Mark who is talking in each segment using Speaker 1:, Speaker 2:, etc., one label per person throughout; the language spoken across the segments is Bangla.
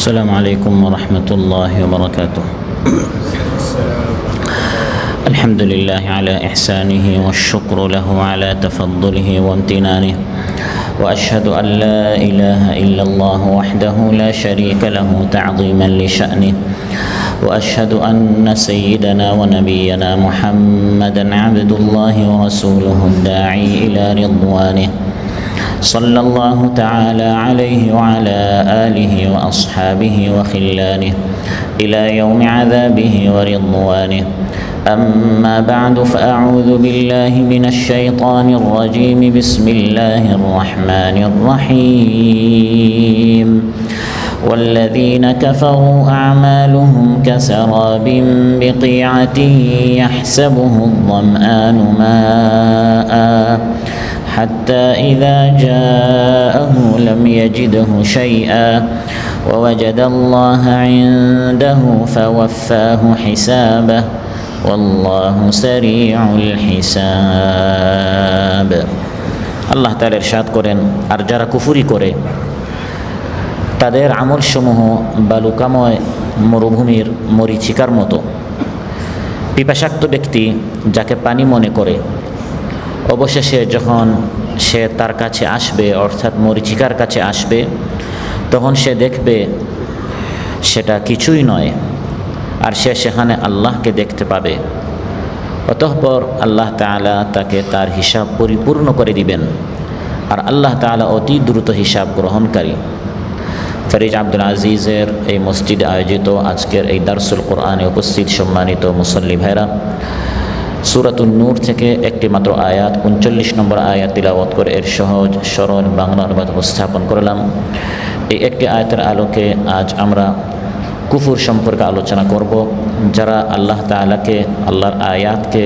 Speaker 1: السلام عليكم ورحمة الله وبركاته. الحمد لله على إحسانه والشكر له على تفضله وامتنانه، وأشهد أن لا إله إلا الله وحده لا شريك له تعظيما لشأنه، وأشهد أن سيدنا ونبينا محمدا عبد الله ورسوله الداعي إلى رضوانه، صلى الله تعالى عليه وعلى آله وأصحابه وخلانه إلى يوم عذابه ورضوانه. أما بعد، فأعوذ بالله من الشيطان الرجيم. بسم الله الرحمن الرحيم. والذين كفروا أعمالهم كسراب بقيعة يحسبه الظمآن ماء حتى إذا جاءه لم يجده شيئا ووجد الله عنده فوفاه حسابه والله سريع الحساب. আল্লাহ তাআলা ইরশাদ করেন, আর যারা কুফরি করে তাদের আমলসমূহ বালুকাময় মরুভূমির মরীচিকার মতো। পিপাসাক্ত ব্যক্তি যাকে পানি মনে করে, অবশেষে যখন সে তার কাছে আসবে, অর্থাৎ মরীচিকার কাছে আসবে, তখন সে দেখবে সেটা কিছুই নয়, আর সে সেখানে আল্লাহকে দেখতে পাবে। অতঃপর আল্লাহ তাআলা তাকে তার হিসাব পরিপূর্ণ করে দিবেন, আর আল্লাহ তাআলা অতি দ্রুত হিসাব গ্রহণকারী। ফরিদ আব্দুল আজিজের এই মসজিদে আয়োজিত আজকের এই দারসুল কোরআনে উপস্থিত সম্মানিত মুসল্লি ভাইরা, সূরাতুন নূর থেকে একটি মাত্র আয়াত 39 নম্বর আয়াত তিলাওয়াত করে এর সহজ সরল বাংলা অনুবাদ উপস্থাপন করলাম। এই একটি আয়াতের আলোকে আজ আমরা কুফর সম্পর্কে আলোচনা করব। যারা আল্লাহ তাআলাকে, আল্লাহর আয়াতকে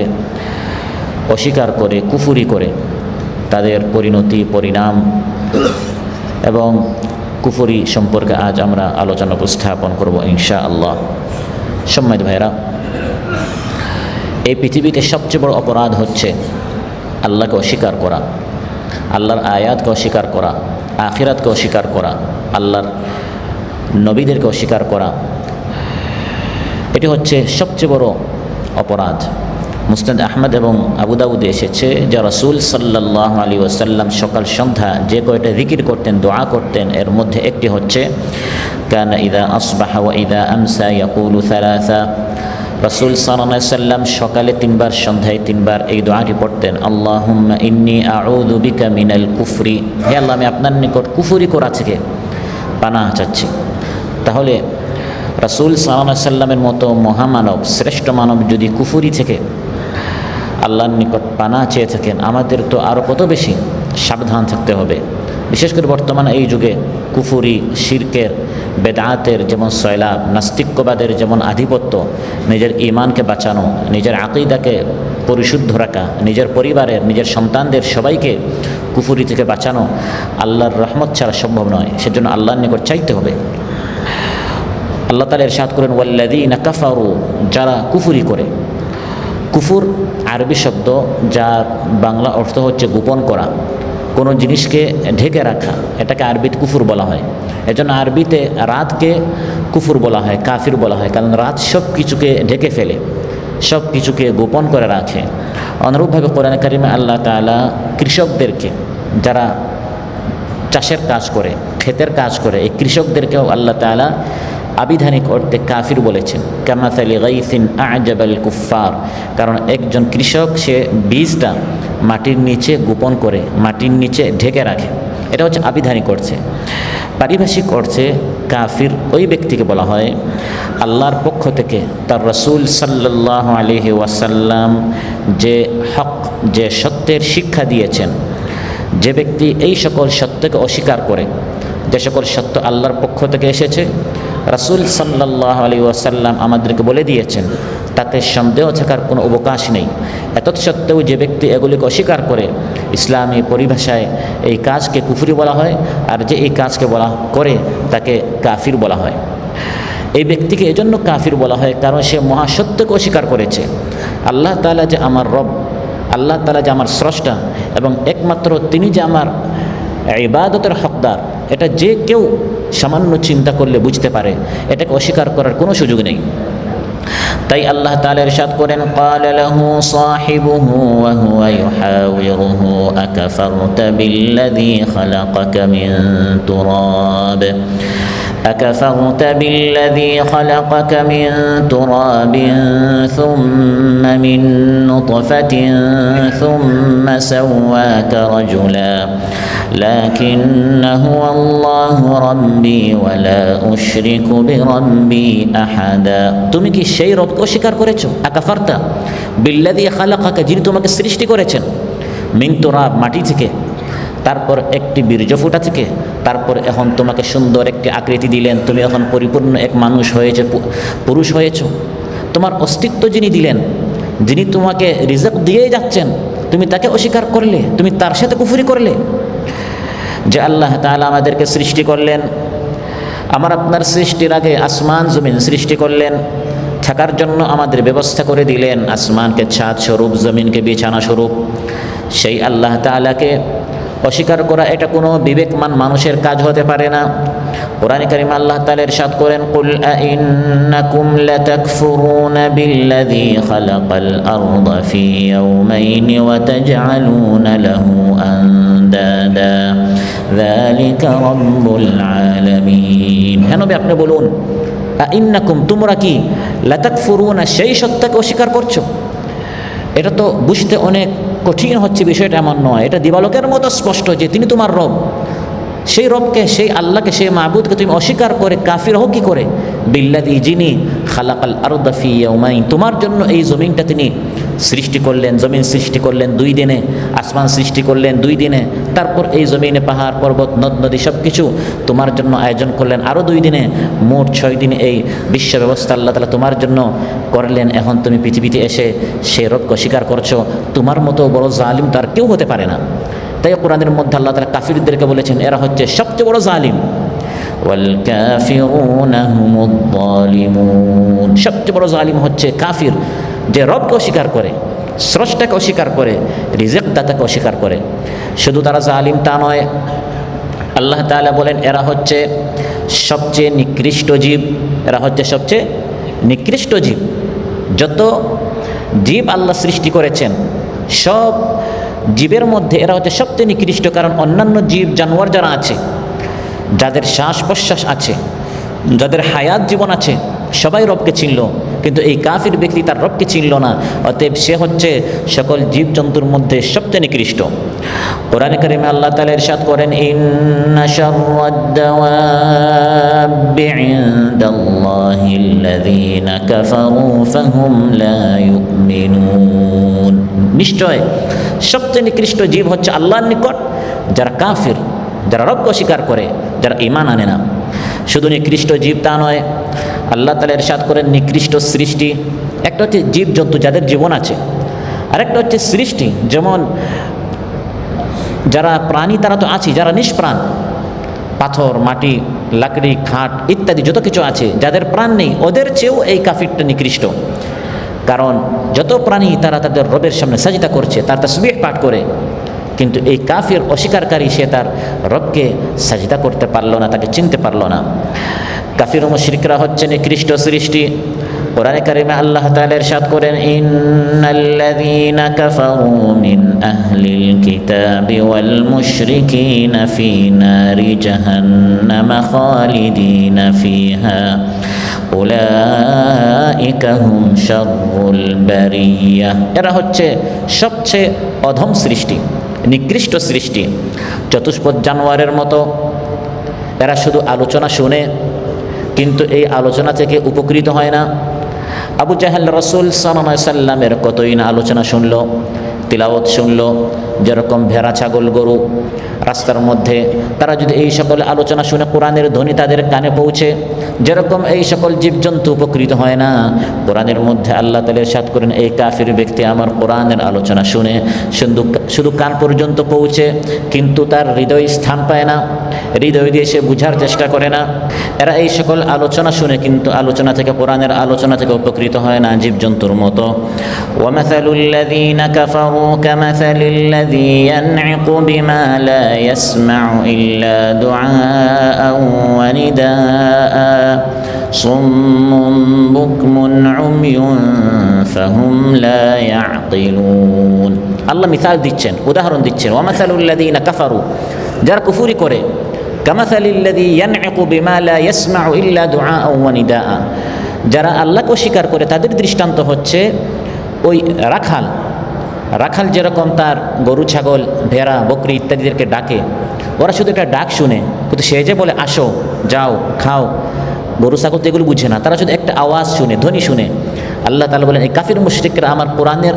Speaker 1: অস্বীকার করে, কুফরি করে, তাদের পরিণতি, পরিণাম এবং কুফরি সম্পর্কে আজ আমরা আলোচনা উপস্থাপন করব ইনশাআল্লাহ। সম্মানিত ভাইরা, এই পৃথিবীতে সবচেয়ে বড় অপরাধ হচ্ছে আল্লাহকে অস্বীকার করা, আল্লাহর আয়াতকে অস্বীকার করা, আখিরাতকে অস্বীকার করা, আল্লাহর নবীদেরকে অস্বীকার করা। এটি হচ্ছে সবচেয়ে বড় অপরাধ। মুসনাদ আহমদ এবং আবু দাউদে এসেছে যে রাসূল সাল্লাল্লাহু আলাইহি ওয়াসাল্লাম সকাল সন্ধ্যা যে কয়টা জিকির করতেন, দোয়া করতেন, এর মধ্যে একটি হচ্ছে কানা ইযা আসবাহা ওয়া ইযা আমসা ইয়াকুলু সালাসা। রাসূল সাল্লাল্লাহু আলাইহি ওয়াসাল্লাম সকালে 3 বার, সন্ধ্যায় 3 বার এই দোয়াটি পড়তেন, আল্লাহুম্মা ইন্নী আউযু বিকা মিনাল কুফরি। হে আল্লাহ, আমি আপনার নিকট কুফরি করা থেকে পানাহ চাচ্ছি। তাহলে রাসূল সাল্লাল্লাহু আলাইহি ওয়াসাল্লামের মতো মহামানব, শ্রেষ্ঠ মানব যদি কুফরি থেকে আল্লাহর নিকট পানাহ চেয়ে থাকেন, আমাদের তো আরও কত বেশি সাবধান থাকতে হবে। বিশেষ করে বর্তমানে এই যুগে কুফরি, শিরকের, বেদাতের যেমন সয়লাব, নাস্তিক্যবাদের যেমন আধিপত্য, নিজের ঈমানকে বাঁচানো, নিজের আকীদাকে পরিশুদ্ধ রাখা, নিজের পরিবারের, নিজের সন্তানদের সবাইকে কুফরি থেকে বাঁচানো আল্লাহর রহমত ছাড়া সম্ভব নয়। সেজন্য আল্লাহর নিকট চাইতে হবে। আল্লাহ তাআলা ইরশাদ করেন, ওয়াল্লাযীনা কাফারু, যারা কুফরি করে। কুফর আরবি শব্দ, যার বাংলা অর্থ হচ্ছে গোপন করা, কোনো জিনিসকে ঢেকে রাখা, এটাকে আরবিতে কুফর বলা হয়। এজন্য আরবিতে রাতকে কুফর বলা হয়, কাফির বলা হয়, কারণ রাত সব কিছুকে ঢেকে ফেলে, সব কিছুকে গোপন করে রাখে। অনুরূপভাবে কোরআনে কারিমে আল্লাহ তাআলা কৃষকদেরকে, যারা চাষের কাজ করে, ক্ষেতের কাজ করে, এই কৃষকদেরকেও আল্লাহ তাআলা আবিধানিক অর্থে কাফির বলেছেন। কামাসালি গাইসিন আ'জাবাল কুফফার, কারণ একজন কৃষক সে বীজটা মাটির নিচে গোপন করে, মাটির নিচে ঢেকে রাখে। এটা হচ্ছে আবিধানিক অর্থে। পারিভাষিক অর্থে কাফির ওই ব্যক্তিকে বলা হয় আল্লাহর পক্ষ থেকে তার রাসূল সাল্লাল্লাহু আলাইহি ওয়াসাল্লাম যে হক, যে সত্যের শিক্ষা দিয়েছেন, যে ব্যক্তি এই সকল সত্যকে অস্বীকার করে, যে সকল সত্য আল্লাহর পক্ষ থেকে এসেছে, রাসূল সাল্লাল্লাহু আলাইহি ওয়াসাল্লাম আমাদেরকে বলে দিয়েছেন, তাতে সন্দেহ থাকার কোনো অবকাশ নেই। এতৎসত্ত্বেও যে ব্যক্তি এগুলিকে অস্বীকার করে, ইসলামী পরিভাষায় এই কাজকে কুফরি বলা হয়, আর যে এই কাজকে বলা করে তাকে কাফির বলা হয়। এই ব্যক্তিকে এজন্য কাফির বলা হয় কারণ সে মহাসত্যকে অস্বীকার করেছে। আল্লাহ তাআলা যে আমার রব, আল্লাহ তাআলা যে আমার স্রষ্টা এবং একমাত্র তিনি যে আমার ইবাদতের হকদার, এটা যে কেউ সামান্য চিন্তা করলে বুঝতে পারে, এটাকে অস্বীকার করার কোনো সুযোগ নেই। তাই আল্লাহ তাআলা ইরশাদ করেন, ক্বালা লাহু সাহিবুহু ওয়া হুয়া ইউহাওয়িরুহু আকাফারতা বিল্লাযী খালাকাকা মিন তুরাব أكفرت بالذي خلقك من تراب ثم من نطفة ثم سواك رجلا لكن هو الله ربي ولا أشرك بربي أحدا। তুমি কি সেই রবকে অস্বীকার করেছো? আকাফারতা বিল্লাযী খালাকাকা, যিনি তোমাকে সৃষ্টি করেছেন, মিন তুরাব, মাটি থেকে, তারপর একটি বীর্য ফোঁটা থেকে, তারপর এখন তোমাকে সুন্দর একটি আকৃতি দিলেন, তুমি এখন পরিপূর্ণ এক মানুষ হয়েছে, পুরুষ হয়েছ। তোমার অস্তিত্ব যিনি দিলেন, যিনি তোমাকে রিজক দিয়েই যাচ্ছেন, তুমি তাকে অস্বীকার করলে, তুমি তার সাথে কুফরি করলে। যে আল্লাহ তাআলা আমাদেরকে সৃষ্টি করলেন, আমার আপনার সৃষ্টির আগে আসমান জমিন সৃষ্টি করলেন, থাকার জন্য আমাদের ব্যবস্থা করে দিলেন, আসমানকে ছাদ স্বরূপ, জমিনকে বিছানা স্বরূপ। সেই আল্লাহ তাআলাকে অস্বীকার করা এটা কোনো বিবেকমান মানুষের কাজ হতে পারে না। কোরআনে কারিমে আল্লাহ তাআলা ইরশাদ করেন, কুল আইন্নাকুম লাতাকফুরুনা বিল্লাযী খালাকাল আরদা ফি ইয়াওমাইনি ওয়া তাজআলুনা লাহু আনদাদা যালিকা রাব্বুল আলামিন। হে নবী, আপনি বলুন, আইন্নাকুম, তোমরা কি লাতাকফুরুনা, সেই সত্যকে অস্বীকার করছো? এটা তো বুঝতে অনেক কঠিন হচ্ছে, বিষয়টা এমন নয়, এটা দিবালোকের মতো স্পষ্ট যে তিনি তোমার রব। সেই রবকে, সেই আল্লাহকে, সেই মাবুদকে তুমি অস্বীকার করে কাফির হও কি করে? বিল্লাযী, যিনি খালাকাল আরদা ফি ইয়াওমাইন, তোমার জন্য এই জমিনটা তিনি সৃষ্টি করলেন, জমিন সৃষ্টি করলেন 2 দিনে, আসমান সৃষ্টি করলেন 2 দিনে, তারপর এই জমিনে পাহাড় পর্বত নদ নদী সব কিছু তোমার জন্য আয়োজন করলেন আরও 2 দিনে, মোট 6 দিনে এই বিশ্ব ব্যবস্থা আল্লাহ তাআলা তোমার জন্য করলেন। এখন তুমি পৃথিবীতে এসে সেই রবকে অস্বীকার করছো। তোমার মতো বড় জালিম তার কেউ হতে পারে না। তাই কোরআনের মধ্যে আল্লাহ তাআলা কাফিরদেরকে বলেছেন, এরা হচ্ছে সবচেয়ে বড় জালিম। ওয়াল কাফিরুনা হুমুয যালিমুন, সবচেয়ে বড় জালিম হচ্ছে কাফির, যে রবকে অস্বীকার করে, স্রষ্টাকে অস্বীকার করে, রিজিক দাতাকে অস্বীকার করে। শুধু তারা জালিম তা নয়, আল্লাহ তাআলা বলেন এরা হচ্ছে সবচেয়ে নিকৃষ্ট জীব। এরা হচ্ছে সবচেয়ে নিকৃষ্ট জীব। যত জীব আল্লাহ সৃষ্টি করেছেন, সব জীবের মধ্যে এরা হচ্ছে সবচেয়ে নিকৃষ্ট। কারণ অন্যান্য জীব জানোয়ার যারা আছে, যাদের শ্বাস প্রশ্বাস আছে, যাদের হায়াত জীবন আছে, সবাই রবকে চিনল, কিন্তু এই কাফির ব্যক্তি তার রবকে চিনল না। অতএব সে হচ্ছে সকল জীবজন্তুর মধ্যে সবচেয়ে নিকৃষ্ট। কোরআনে কারিমে আল্লাহ তাআলা ইরশাদ করেন, ইন্না শাররাদ দাওয়াবি ইনদাল্লাহিল্লাযীনা কাফারু ফাহুম লা ইউমিনুন, নিশ্চয় সবচেয়ে নিকৃষ্ট জীব হচ্ছে আল্লাহর নিকট যারা কাফির, যারা রবকে অস্বীকার করে, যারা ঈমান আনে না। শুধু নিকৃষ্ট জীব তা নয়, আল্লাহ তাআলা ইরশাদ করেন নিকৃষ্ট সৃষ্টি। একটা হচ্ছে জীবজন্তু যাদের জীবন আছে, আরেকটা হচ্ছে সৃষ্টি, যেমন যারা প্রাণী তারা তো আছে, যারা নিষ্প্রাণ, পাথর, মাটি, লাকড়ি, খাট ইত্যাদি যত কিছু আছে, যাদের প্রাণ নেই, ওদের চেয়েও এই কাফিরটা নিকৃষ্ট। কারণ যত প্রাণী তারা তাদের রবের সামনে সাজদা করছে, তার তাসবিহ পাঠ করে, কিন্তু এই কাফির অস্বীকারী সে তার রবকে সাজদা করতে পারলো না, তাকে চিনতে পারলো না। কাফির ও মুশরিকরা হচ্ছে নিকৃষ্ট সৃষ্টি। কোরআনে কারিমে আল্লাহ তাআলা ইরশাদ করেন, ইন্নাল্লাযীনা কাফারু মিন আহলিল কিতাবি ওয়াল মুশরিকিনা ফী নারি জাহান্নাম খালিদিনা ফীহা উলাইকা হুম শাররুল বারিয়া। এরা হচ্ছে সবচেয়ে অধম সৃষ্টি, নিকৃষ্ট সৃষ্টি। চতুষ্পদ জানোয়ারের মতো এরা শুধু আলোচনা শুনে, কিন্তু এই আলোচনা থেকে উপকৃত হয় না। আবু জাহেল রাসূল সাল্লাল্লাহু আলাইহি সাল্লামের কতই না আলোচনা শুনলো, তিলাওয়াত শুনলো। যেরকম ভেড়া, ছাগল, গরু রাস্তার মধ্যে, তারা যদি এই সকল আলোচনা শুনে কোরআনের ধ্বনি তাদের কানে পৌঁছে, যেরকম এই সকল জীবজন্তু উপকৃত হয় না, কোরআনের মধ্যে আল্লাহ তাআলা ইরশাদ করেন এই কাফির ব্যক্তি আমার কোরআনের আলোচনা শুনে শুধু কান পর্যন্ত পৌঁছে, কিন্তু তার হৃদয় স্থান পায় না, হৃদয় দিয়ে সে বুঝার চেষ্টা করে না। এরা এই সকল আলোচনা শুনে কিন্তু আলোচনা থেকে, কোরআনের আলোচনা থেকে উপকৃত হয় না, জীবজন্তুর মতো। ওয়ামাসালুল লাযীনা কাফারু কামাসালিল লাযী ইয়ানঈকু বিমা লা ইয়াসমাউ ইল্লা দুআআন ওয়া নিদাআ সুম্মুন বুকমুন উময়ুন ফাহুম লা ইয়াকিলুন। আল্লাহ মিসাল দিচ্ছেন, উদাহরণ দিচ্ছেন। ওয়ামাসালুল লাযীনা কাফারু, যারা কুফরি করে, কামাসালিল লাযী ইয়ানঈকু বিমা লা ইয়াসমাউ ইল্লা দুআআন ওয়া নিদাআ, যারা আল্লাহকে অস্বীকার করে তাদের দৃষ্টান্ত হচ্ছে ওই রাখাল যেরকম তার গরু ছাগল ভেড়া বকরি ইত্যাদিদেরকে ডাকে, ওরা শুধু একটা ডাক শুনে, কিন্তু সে যে বলে আসো যাও খাও, গরু ছাগল তো এগুলো বুঝে না, তারা শুধু একটা আওয়াজ শুনে, ধ্বনি শুনে। আল্লাহ তাআলা বলেন এই কাফির মুশরিকরা আমার কোরআনের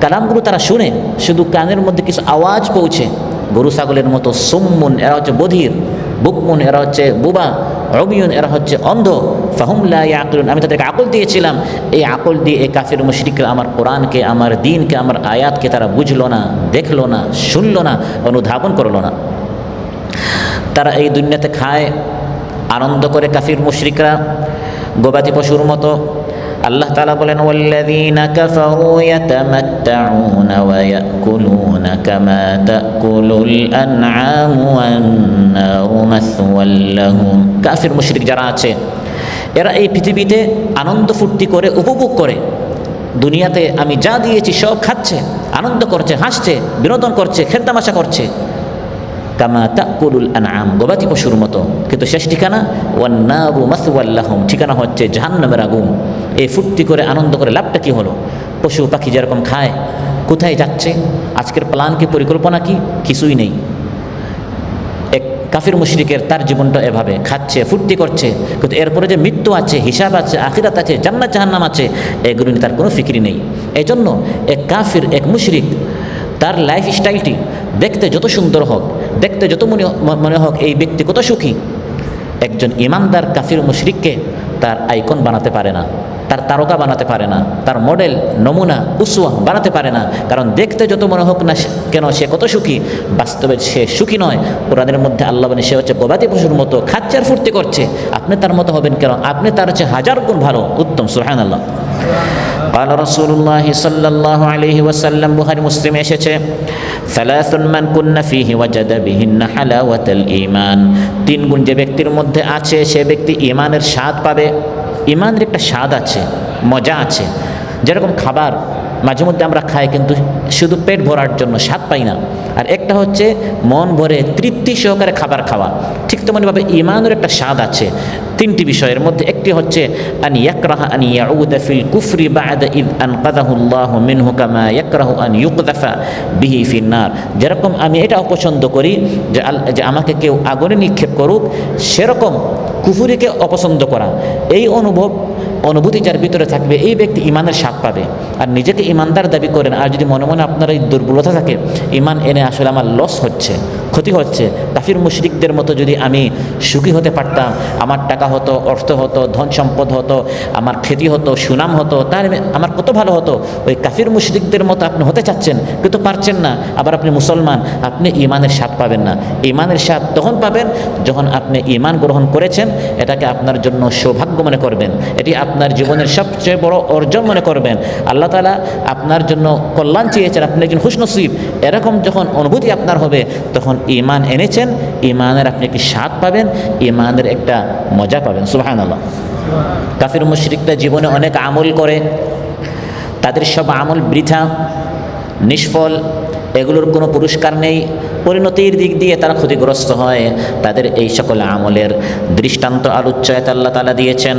Speaker 1: কালামগুলো তারা শুনে, শুধু কানের মধ্যে কিছু আওয়াজ পৌঁছে, গরু ছাগলের মতো। সুম্মুন, এরা হচ্ছে বধির, বুকমুন, এরা হচ্ছে বুবা, উমিয়ুন, এরা হচ্ছে অন্ধ, ফাহুম লা ইয়াকিলুন, আমি তাদেরকে আকল দিয়েছিলাম, এই আকল দিয়ে এই কাফির মুশরিকরা আমার কোরআনকে, আমার দ্বীনকে, আমার আয়াতকে তারা বুঝলো না, দেখলো না, শুনলো না, অনুধাবন করলো না। তারা এই দুনিয়াতে খায়, আনন্দ করে কাফির মুশরিকরা গবাদি পশুর মতো। আল্লাহ তাআলা বলেন ওয়াল্লাযীনা কাফারু ইয়াতামাত্তাউনা ওয়া ইয়াকুলুনা কামা তাকুলুল আনআমু ওয়ান নারু মাসওয়াল লাহুম। কাফির মুশরিক যারা আছে এরা এই পৃথিবীতে আনন্দ ফুর্তি করে, উপভোগ করে, দুনিয়াতে আমি যা দিয়েছি সব খাচ্ছে, আনন্দ করছে, হাসছে, বিনোদন করছে, খেলতামাশা করছে, কামা তাকুলুল আনআম, গবাদি পশুর মতো। কিন্তু শেষ ঠিকানা ওয়ান নারু মাসওয়াল লাহুম, ঠিকানা হচ্ছে জাহান্নামের আগুন। এই ফুর্তি করে আনন্দ করে লাভটা কি হলো? পশু পাখি যেরকম খায়, কোথায় যাচ্ছে, আজকের প্ল্যান কি, পরিকল্পনা কি, কিছুই নেই। এক কাফির মুশরিকের তার জীবনটা এভাবে খাচ্ছে, ফুর্তি করছে, কিন্তু এরপরে যে মৃত্যু আছে, হিসাব আছে, আখিরাত আছে, জান্নাত জাহান্নাম আছে, এগুলো নিয়ে তার কোনো ফিকির নেই। এই জন্য এক কাফির, এক মুশরিক তার লাইফ স্টাইলটি দেখতে যত সুন্দর হোক, দেখতে যত মনে হোক এই ব্যক্তি কত সুখী, একজন ইমানদার কাফির মুশরিককে তার আইকন বানাতে পারে না, তার তারকা বানাতে পারে না, তার মডেল, নমুনা, উসওয়া বানাতে পারে না। কারণ দেখতে যত মনে হোক না কেন সে কত সুখী, বাস্তবে সে সুখী নয়। কোরআনের মধ্যে আল্লাহ বলেন সে হচ্ছে গবাদি পশুর মতো, খাচ্ছে আর ফুর্তি করছে। আপনি তার মতো হবেন কেন? আপনি তার হচ্ছে হাজার গুণ ভালো, উত্তম। সুবহানাল্লাহ। قال رسول الله صلى الله عليه وسلم, বুখারী মুসলিমে এসেছে, সালাসুন মান কুন্না ফিহি ওয়াজাদা বিহিন্না হালাওয়াতাল ঈমান। তিন গুণ যে ব্যক্তির মধ্যে আছে সে ব্যক্তি ঈমানের স্বাদ পাবে। ঈমানের একটা স্বাদ আছে, মজা আছে। যেরকম খাবার মাঝে মধ্যে আমরা খাই কিন্তু শুধু পেট ভরার জন্য, স্বাদ পাই না। আর একটা হচ্ছে মন ভরে তৃপ্তি সহকারে খাবার খাওয়া। ঠিক তেমনিভাবে ঈমানের একটা স্বাদ আছে। তিনটি বিষয়ের মধ্যে একটি হচ্ছে আন ইয়াকরাহা আন ইয়াউদা ফিল কুফরি বা'দা ইদ আনকাযাহু আল্লাহু মিনহু কামা ইয়াকরাহু আন ইউকযাফা বিহি ফিন নার। যেরকম আমি এটা অপছন্দ করি যে আমাকে কেউ আগুনে নিক্ষেপ করুক, সেরকম কুফরিকে অপছন্দ করা, এই অনুভূতি যার ভিতরে থাকবে এই ব্যক্তি ঈমানের স্বাদ পাবে। আর নিজেকে ঈমানদার দাবি করেন, আর যদি মনে মনে আপনার এই দুর্বলতা থাকে, ঈমান এনে আসলে আমার লস হচ্ছে, ক্ষতি হচ্ছে, কাফির মুশরিকদের মতো যদি আমি সুখী হতে পারতাম, আমার টাকা হতো, অর্থ হতো, ধন সম্পদ হতো, আমার খ্যাতি হতো, সুনাম হতো, তার আমার কত ভালো হতো। ওই কাফির মুশরিকদের মতো আপনি হতে চাচ্ছেন কিন্তু পারছেন না। আবার আপনি মুসলমান, আপনি ঈমানের স্বাদ পাবেন না। ঈমানের স্বাদ তখন পাবেন যখন আপনি ঈমান গ্রহণ করেছেন, এটাকে আপনার জন্য সৌভাগ্য মনে করবেন, এটি আপনার জীবনের সবচেয়ে বড় অর্জন মনে করবেন। আল্লাহ তাআলা আপনার জন্য কল্যাণ চেয়েছেন, আপনি একজন খুশনসিব, এরকম যখন অনুভূতি আপনার হবে তখন ঈমান এনেছেন, ঈমানের আপনি একটি স্বাদ পাবেন, ঈমানের একটা মজা পাবেন। সুবহানাল্লাহ। কাফির মুশরিকরা জীবনে অনেক আমল করে, তাদের সব আমল বৃথা, নিষ্ফল, এগুলোর কোনো পুরস্কার নেই, পরিণতির দিক দিয়ে তারা ক্ষতিগ্রস্ত হয়। তাদের এই সকল আমলের দৃষ্টান্ত আলোচ্যায়ত আল্লাহ তাআলা দিয়েছেন,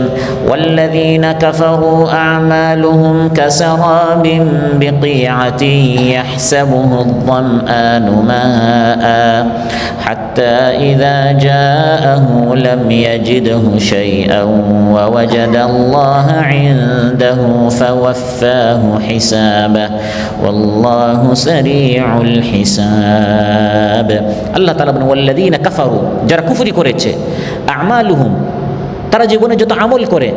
Speaker 1: ওয়াল্লাযীনা কাফারু আ'মালুহুম কাসারাবিন বিকিআতিন ইয়াহসাবুহু আয-যামআনু মাআ হাত্তা ইযা জাআহু লাম ইয়াজিদহু শাইআন ওয়া ওয়াজাদাল্লাহা 'ইনদাহু ফাওয়াফাহু হিসাবাহু ওয়াল্লাহু সারিউল হিসাব। আল্লাহ তাআলা বলেন ওয়াল্লাযীনা কাফারু, যারা কুফরি করেছে, আমালুহুম, তারা জীবনে যত আমল করে,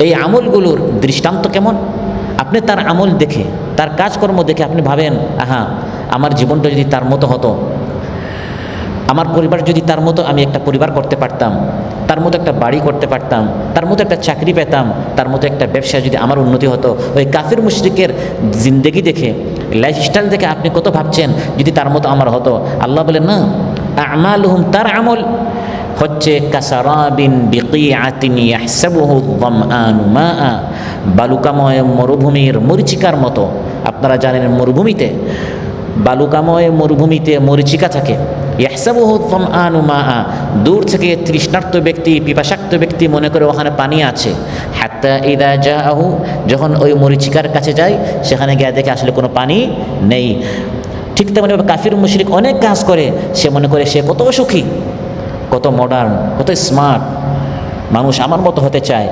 Speaker 1: এই আমলগুলোর দৃষ্টান্ত কেমন? আপনি তার আমল দেখে, তার কাজকর্ম দেখে আপনি ভাবেন, আহা, আমার জীবনটা যদি তার মতো হতো, আমার পরিবার যদি তার মতো আমি একটা পরিবার করতে পারতাম, তার মতো একটা বাড়ি করতে পারতাম, তার মতো একটা চাকরি পেতাম, তার মতো একটা ব্যবসায় যদি আমার উন্নতি হতো। ওই কাফির মুশরিকের জিন্দেগি দেখে, লাইফস্টাইল দেখে আপনি কত ভাবছেন যদি তার মতো আমার হতো। আল্লাহ বলেন না, আমালুহুম, তার আমল হচ্ছে কাসারাবিন বিকিআতিন ইয়াহসাবুহু যামআনু মাআ, বালুকাময় মরুভূমির মরিচিকার মতো। আপনারা জানেন মরুভূমিতে, বালুকাময় মরুভূমিতে মরিচিকা থাকে। ইয়াহসাবুহু যামআনু মাআ, দূর থেকে তৃষ্ণার্ত ব্যক্তি, পিপাসাক্ত ব্যক্তি মনে করে ওখানে পানি আছে। হাত্তা ইযা জাআহু, যখন ওই মরিচিকার কাছে যায়, সেখানে গিয়ে দেখে আসলে কোনো পানি নেই। ঠিক তেমনিভাবে কাফির মুশরিক অনেক কাজ করে, সে মনে করে সে কত সুখী, কত মডার্ন, কত স্মার্ট, মানুষ আমার মতো হতে চায়।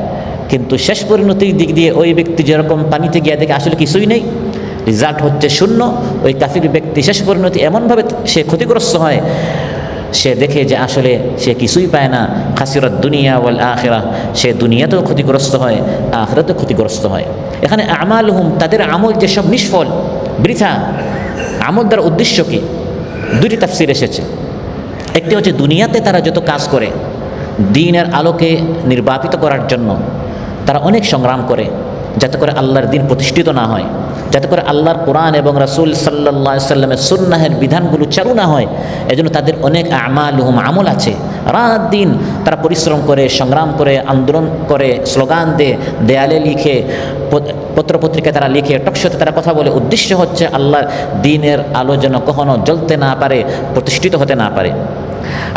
Speaker 1: কিন্তু শেষ পরিণতির দিক দিয়ে ওই ব্যক্তি যেরকম পানিতে গিয়ে দেখে আসলে কিছুই নেই, রেজাল্ট হচ্ছে শূন্য। ওই কাফির ব্যক্তি শেষ পরিণতি এমনভাবে সে ক্ষতিগ্রস্ত হয়, সে দেখে যে আসলে সে কিছুই পায় না। খাসিরাত দুনিয়া ওয়াল আখিরা, সে দুনিয়াতেও ক্ষতিগ্রস্ত হয়, আখিরাতেও ক্ষতিগ্রস্ত হয়। এখানে আমালুহুম, তাদের আমল যেসব নিষ্ফল, বৃথা, আমল দ্বারা উদ্দেশ্য কি? দুটি তাফসীর এসেছে। একটি হচ্ছে দুনিয়াতে তারা যত কাজ করে দ্বীনের আলোকে নির্বাপিত করার জন্য তারা অনেক সংগ্রাম করে, যাতে করে আল্লাহর দ্বীন প্রতিষ্ঠিত না হয়, যাতে করে আল্লাহর কোরআন এবং রাসূল সাল্লাল্লাহু আলাইহি সাল্লামের সুন্নাহের বিধানগুলো চালু না হয়। এজন্য তাদের অনেক আমালুহুম, আমল আছে। রাত দিন তারা পরিশ্রম করে, সংগ্রাম করে, আন্দোলন করে, স্লোগান দেয়, দেয়ালে লিখে, পত্রপত্রিকায় তারা লিখে, টকশোতে তারা কথা বলে। উদ্দেশ্য হচ্ছে আল্লাহর দ্বীনের আলো যেন কখনো জ্বলতে না পারে, প্রতিষ্ঠিত হতে না পারে।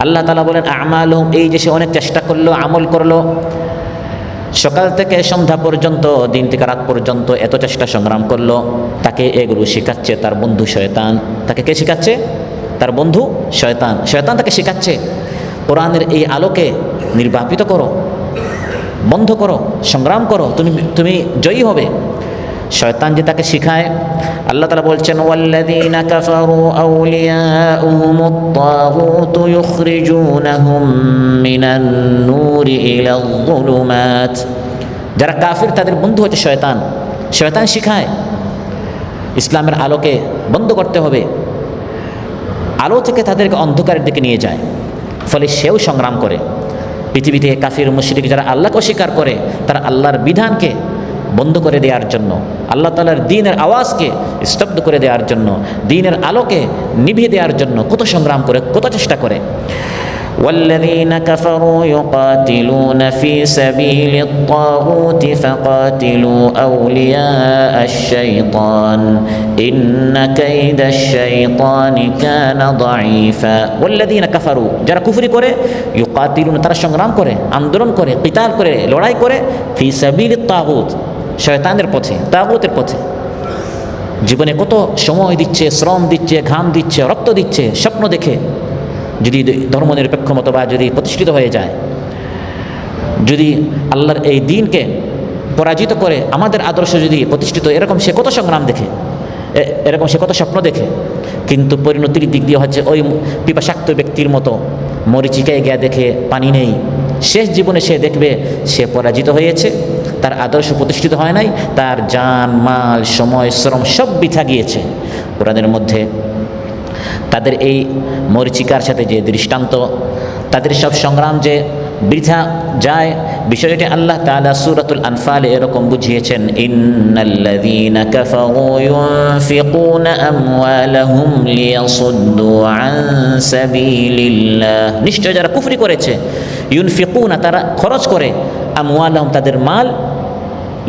Speaker 1: আল্লাহ তাআলা বলেন আমালুহুম, এই যে সে অনেক চেষ্টা করলো, আমল করলো, সকাল থেকে সন্ধ্যা পর্যন্ত, দিন থেকে রাত পর্যন্ত এত চেষ্টা সংগ্রাম করলো, তাকে এগুলো শেখাচ্ছে তার বন্ধু শয়তান। তাকে কে শেখাচ্ছে? তার বন্ধু শয়তান। শয়তান তাকে শেখাচ্ছে কোরআনের এই আলোকে নির্বাপিত করো, বন্ধ করো, সংগ্রাম করো, তুমি জয়ী হবে। শয়তান যে তাকে শিখায়, আল্লাহ তাআলা বলছেন ওয়াল্লাযীনা কাফারু আউলিয়াউহুমুত তাগুতু ইউখরিজুনাহুম মিনান নূরি ইলায যুলুমাত। যারা কাফির তাদের বন্ধু হচ্ছে শয়তান। শয়তান শিখায় ইসলামের আলোকে বন্ধ করতে হবে, আলো থেকে তাদেরকে অন্ধকারের দিকে নিয়ে যায়। ফলে সেও সংগ্রাম করে। পৃথিবীতে কাফির মুশরিক যারা আল্লাহকে অস্বীকার করে, তারা আল্লাহর বিধানকে বন্ধ করে দেওয়ার জন্য, আল্লাহ তাআলার দ্বীনের আওয়াজকে স্তব্ধ করে দেওয়ার জন্য, দ্বীনের আলোকে নিভিয়ে দেওয়ার জন্য কত সংগ্রাম করে, কত চেষ্টা করে। والذين كفروا يقاتلون في سبيل الطاغوت فقاتلوا أولياء الشيطان إن كيد الشيطان كان ضعيفا والذين كفروا যারা কুফরি করে يقاتلون তারা সংগ্রাম করে, আন্দোলন করে, কিতাল করে, লড়াই করে في سبيل الطاغوت শয়তানের পথে, তাগুতের পথে। জীবনে কত সময় দিচ্ছে, শ্রম দিচ্ছে, ঘাম দিচ্ছে, রক্ত দিচ্ছে, স্বপ্ন দেখে যদি ধর্মনিরপেক্ষ মতবাদ যদি প্রতিষ্ঠিত হয়ে যায়, যদি আল্লাহর এই দ্বীনকে পরাজিত করে আমাদের আদর্শ যদি প্রতিষ্ঠিত, এরকম সে কত সংগ্রাম দেখে, এরকম সে কত স্বপ্ন দেখে। কিন্তু পরিণতির দিক দিয়ে হচ্ছে ওই পিপাসাক্ত ব্যক্তির মতো মরিচিকায় গিয়ে দেখে পানি নেই। শেষ জীবনে সে দেখবে সে পরাজিত হয়েছে, তার আদর্শ প্রতিষ্ঠিত হয় নাই, তার জান মাল সময় শ্রম সব বৃথা গিয়েছে। কোরআনের মধ্যে তাদের এই মরিচিকার সাথে যে দৃষ্টান্ত, তাদের সব সংগ্রাম যে বৃথা যায়, বিষয়টি আল্লাহ তাআলা সূরাতুল আনফালে এরকম বুঝিয়েছেন, ইন্নাল্লাযীনা কাফারু ইউনফিকুনা আমওয়ালাহুম লিয়াসুদ্দু আন সাবিলিল্লাহ। নিশ্চয় যারা কুফরি করেছে, ইউনফিকুনা তারা খরচ করে, আমওয়ালাহুম তাদের মাল,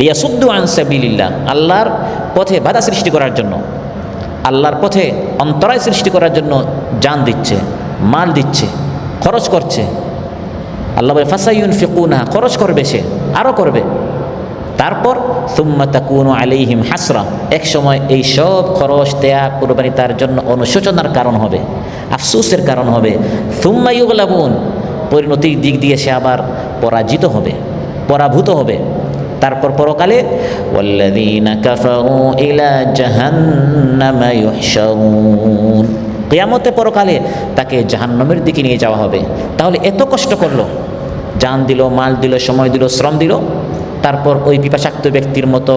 Speaker 1: লিয়াসুদ্দু আন সাবিলিল্লাহ আল্লাহর পথে বাধা সৃষ্টি করার জন্য, আল্লাহর পথে অন্তরায় সৃষ্টি করার জন্য জান দিচ্ছে, মাল দিচ্ছে, খরচ করছে। আল্লাহ বলে ফাসায়ুনফিকুনা, খরচ করবে সে, আরও করবে। তারপর সুম্মা তাকুনু আলাইহিম হাসরা, এক সময় এই সব খরচ ত্যাগ কুরবানি তার জন্য অনুশোচনার কারণ হবে, আফসোসের কারণ হবে। সুম্মা ইউগলাবুন, পরিণতির দিক দিয়ে সে আবার পরাজিত হবে, পরাভূত হবে। তারপর পরকালে ওয়াল্লাযীনা কাফারু ইলা জাহান্নামা ইউহশারুন, কিয়ামতে পরকালে তাকে জাহান্নামের দিকে নিয়ে যাওয়া হবে। তাহলে এত কষ্ট করলো, জান দিল, মাল দিল, সময় দিল, শ্রম দিল, তারপর ওই পিপাসাক্ত ব্যক্তির মতো